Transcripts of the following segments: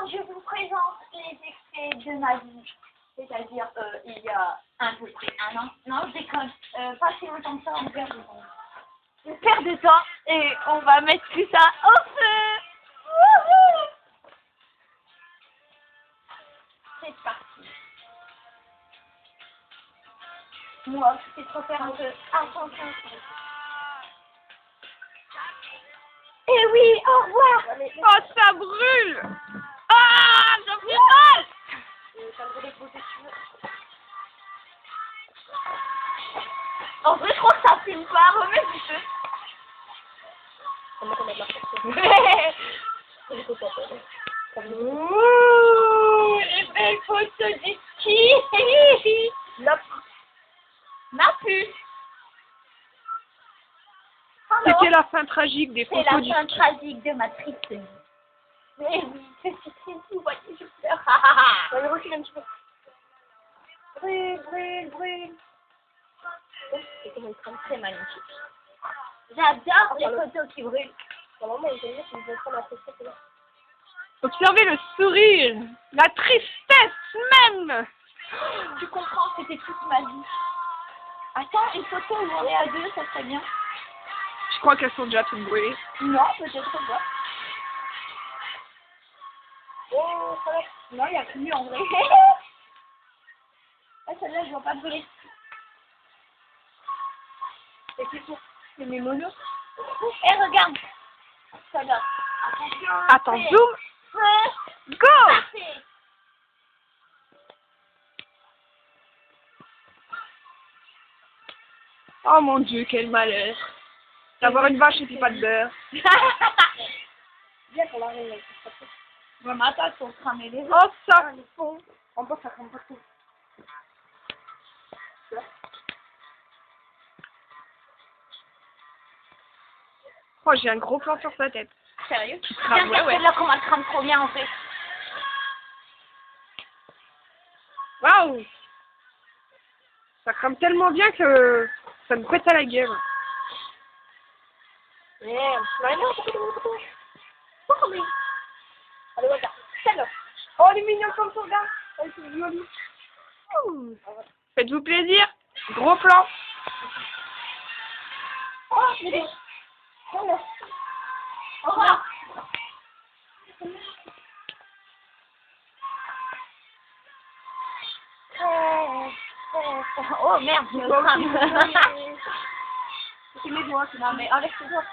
Alors, je vous présente les extraits de ma vie. C'est-à-dire, il y a à peu près un an. Non, je déconne. Pas si longtemps que ça, on perd de temps. On perd de temps et on va mettre tout ça au feu. Wouhou! C'est parti. Moi, c'est trop faire un peu. Attention. Eh oui, au revoir. Oh, ça brûle! Ah, ça fait mal! En vrai, je crois que ça filme pas. Remets du feu. Ouh, les belles photos du ski. N'a plus. C'était la fin tragique des C'est photos la du fin ski. tragique de ma triste vie. Mais oui, je suis triste, vous voyez, je pleure. On va reculer un petit peu. Brûle, brûle, brûle. C'est comme une crème très magnifique. J'adore les photos qui brûlent. Observez le sourire, la tristesse même. Tu comprends, c'était toute ma vie. Attends, une photo où on est à deux, ça serait bien. Je crois qu'elles sont déjà toutes brûlées. Non, peut-être pas. Oh, ça va. Non, il n'y a plus en vrai. Ah, celle-là, je vois pas brûler. C'est qui pour? C'est mes monos. Eh, regarde. Ça va. Attention. Attends, zoom. Go! Parfait. Oh mon Dieu, quel malheur. D'avoir une vache et puis pas de beurre. Bien pour la réveiller. Ouais, mais attends, pour cramer les Oh, ça fond. En bas, ça crame pas tout. Oh, j'ai un gros plan sur sa tête. Sérieux? Qui crame, Tiens, ouais. celle-là, comment elle crame trop bien, en fait. Waouh! Ça crame tellement bien que ça me pète à la gueule. Merde. Oh, mais... Allez, regarde. Celle-là. Oh, elle est mignonne comme ça, regarde. Elle est jolie. Ouh. Faites-vous plaisir. Gros plan. Oh, mais bien. Celle-là. Au revoir. Oh merde, je me crame. C'est mes doigts, non mais enlève tes doigts.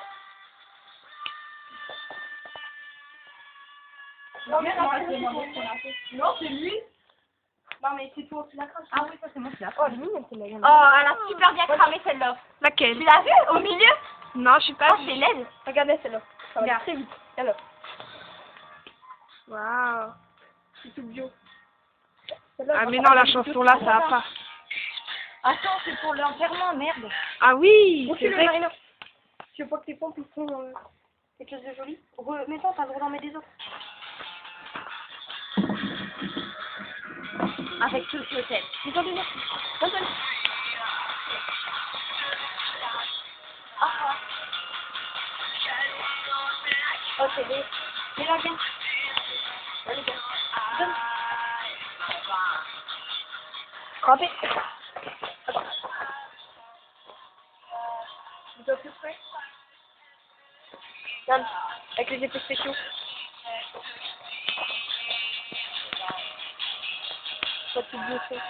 Non, mais non, c'est lui. Non, mais c'est toi qui la crames. Ah oui, ça c'est moi qui la crame. Oh, elle a super bien cramé celle-là. Laquelle? Tu l'as vue au milieu? Non, je sais pas. Oh, c'est laide. Regardez celle-là. Ça va très vite. Celle-là. Waouh. C'est tout bio. Ah mais non, la chanson là, ça va pas. Attends, c'est pour l'enterrement, merde. Ah oui, c'est Recule, vrai. Marina. Tu veux pas que tes pompes ils font quelque chose de joli? Mettons, t'as le droit d'en mettre des autres. Avec tout le tête. Descendez, merci. Descendez. Ah, oh, c'est bien. Mets-la bien. Allez, bien. Donne. Rampez. Attends. Tu dois plus près. Regarde, avec les effets spéciaux. Pas tout bien fait.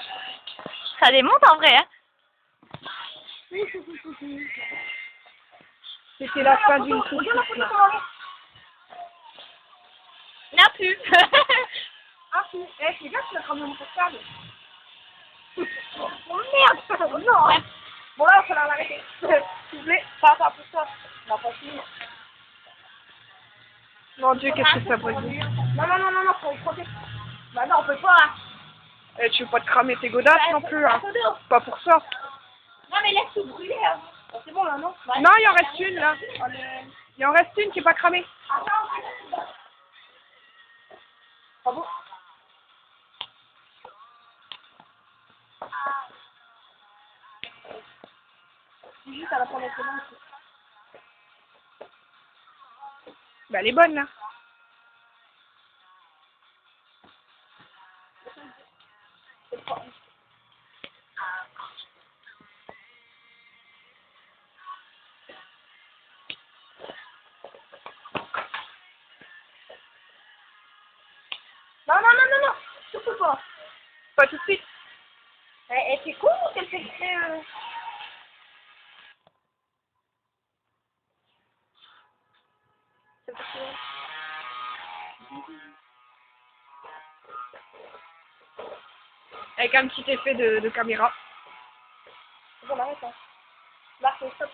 Ça démonte en vrai, hein? C'était la fin d'une course. Il n'y a plus. Ah si, eh, c'est bien que tu l'as ramené mon portable. Oh merde! Non! Ouais. Bon là, il va falloir l'arrêter. S'il vous plaît, ça va pour ça. On va pas finir. Mon Dieu, qu'est-ce que ça brûle. Non, faut le protéger. Bah non, on peut pas. Hein. Eh, tu veux pas te cramer tes godasses non plus, hein. Pas pour ça. Non, mais laisse tout brûler. Hein. C'est bon là, non? Ouais. Non, il en reste une là. Il en reste une qui est pas cramée. Attends. Ah bon? C'est juste à la première seconde. Bah, elle est bonne là. Non, non, non, non, non, surtout pas. Pas tout de suite. Elle fait cool ou qu'elle fait très... C'est pas sûr. Avec un petit effet de caméra. Bon, on arrête, hein. Marc, stop,